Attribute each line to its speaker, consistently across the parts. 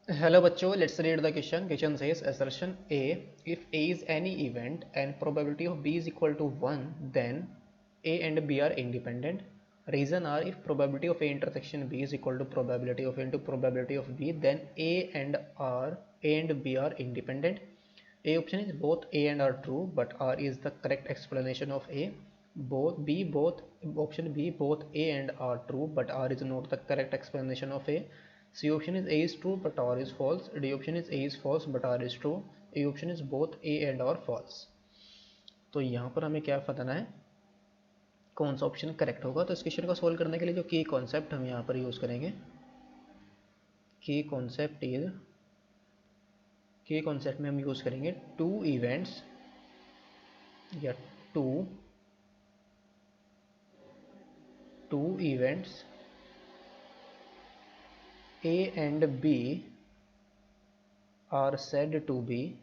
Speaker 1: Hello बच्चों, let's read the question. Question says assertion A, if A is any event and probability of B is equal to 1, then A and B are independent. Reason are, if probability of A intersection B is equal to probability of A into probability of B, then A and B are independent. A option is both A and R true, but R is the correct explanation of A. Both option B, both A and R true, but R is not the correct explanation of A. C option is A is true but R is false. D option is A is false but R is true. E option is both A and R false. तो यहाँ पर हमें क्या बताना है, कौन सा option correct होगा। तो इस क्वेश्चन को सोल्व करने के लिए जो की कॉन्सेप्ट हम यहाँ पर यूज़ करेंगे, की कॉन्सेप्ट में हम यूज़ करेंगे टू इवेंट्स या two events A and B are said to be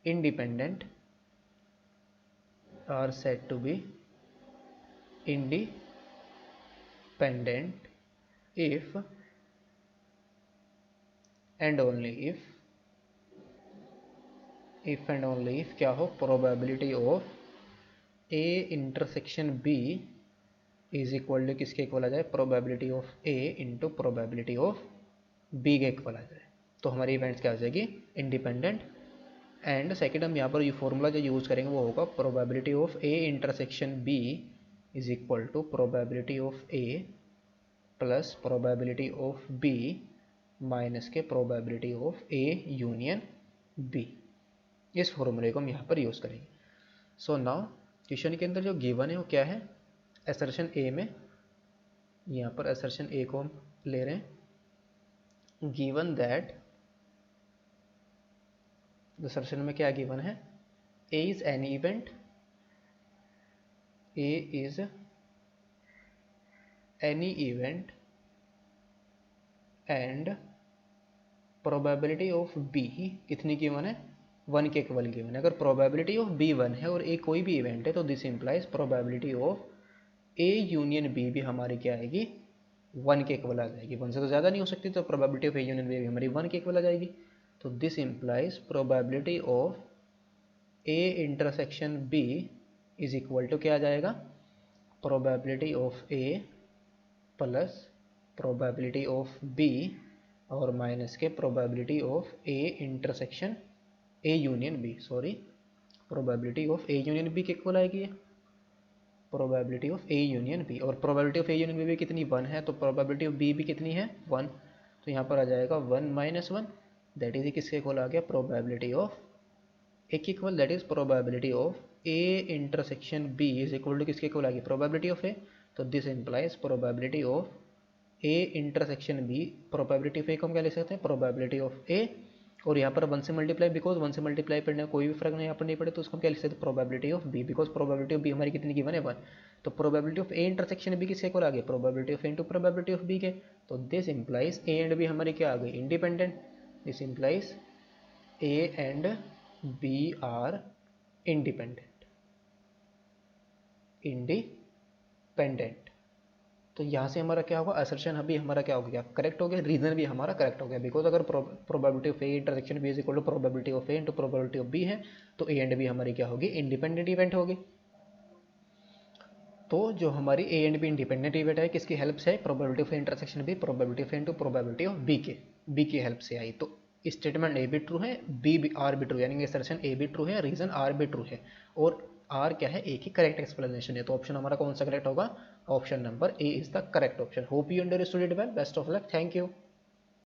Speaker 1: independent, if and only if क्या हो, probability of A intersection B is equal to किसके इक्वल आ जाए, probability of A into probability of B के equal आ जाए। तो हमारी इवेंट्स क्या हो जाएगी, इंडिपेंडेंट। एंड सेकेंड हम यहाँ पर ये फॉर्मूला जो यूज़ करेंगे वो होगा probability of A intersection B is equal to probability of A plus probability of B minus के probability of A union B. इस फॉर्मूले को हम यहाँ पर यूज़ करेंगे। सो नाउ क्वेश्चन के अंदर जो गिवन है वो क्या है, असर्शन ए में, यहाँ पर असर्शन ए को हम ले रहे हैं, गिवन दैट, असर्शन में क्या गिवन है, A is any event, A is any event and probability of B कितनी गिवन है, 1 के इक्वल गिवन है। अगर प्रोबेबिलिटी ऑफ बी 1 है और ए कोई भी इवेंट है तो this implies probability of A union B भी हमारी क्या आएगी, 1 के इक्वल आ जाएगी। 1 से तो ज़्यादा नहीं हो सकती, तो probability of A union B भी हमारी 1 के इक्वल आ जाएगी। तो this implies probability of A intersection B is equal to क्या आ जाएगा, probability of A plus probability of B और माइनस के probability of A intersection A union B, probability of A union B के equal आएगी, probability of A union B. और probability of A union B भी कितनी, 1 है, तो probability of B भी कितनी है, 1। तो यहाँ पर आ जाएगा 1 माइनस 1, दैट इज किसके इक्वल आ गया, प्रोबेबिलिटी ऑफ ए के equal, that is probability of A intersection B is equal to किसके इक्वल आ गया, प्रोबेबिलिटी ऑफ ए। तो this implies probability of A intersection B, probability of A को हम क्या लिख सकते हैं, प्रोबेबिलिटी ऑफ ए, और यहाँ पर 1 से मल्टीप्लाई, बिकॉज 1 से मल्टीप्लाई पढ़ने कोई भी फर्क नहीं यहाँ पर नहीं पड़े, तो उसको हम क्या लिख सकते हैं, probability of B, because probability of B हमारी कितनी गिवन है, 1। तो probability of A intersection B किसके इक्वल आ गई, probability of A into probability of B के। तो this implies A and B हमारी क्या आ गई, independent. This implies A and B are independent. तो यहाँ से हमारा क्या होगा, असर्शन अभी हमारा क्या हो गया, करेक्ट हो गया, रीजन भी हमारा करेक्ट हो गया, बिकॉज अगर probability of A intersection B is equal to probability of A into probability of B है, तो ए एंड बी हमारी क्या होगी, इंडिपेंडेंट इवेंट होगी। तो जो हमारी A and B independent event है, किसकी हेल्प से है, probability of A intersection B, probability of A into probability of B की हेल्प से आई। तो स्टेटमेंट ए भी ट्रू है, बी आर भी ट्रू, यानी असर्शन ए भी ट्रू है, रीजन आर भी ट्रू है, और आर क्या है, ए की करेक्ट एक्सप्लेनेशन है। तो ऑप्शन हमारा कौन सा करेक्ट होगा, option number A is the correct option. Hope you understood it well, best of luck, thank you.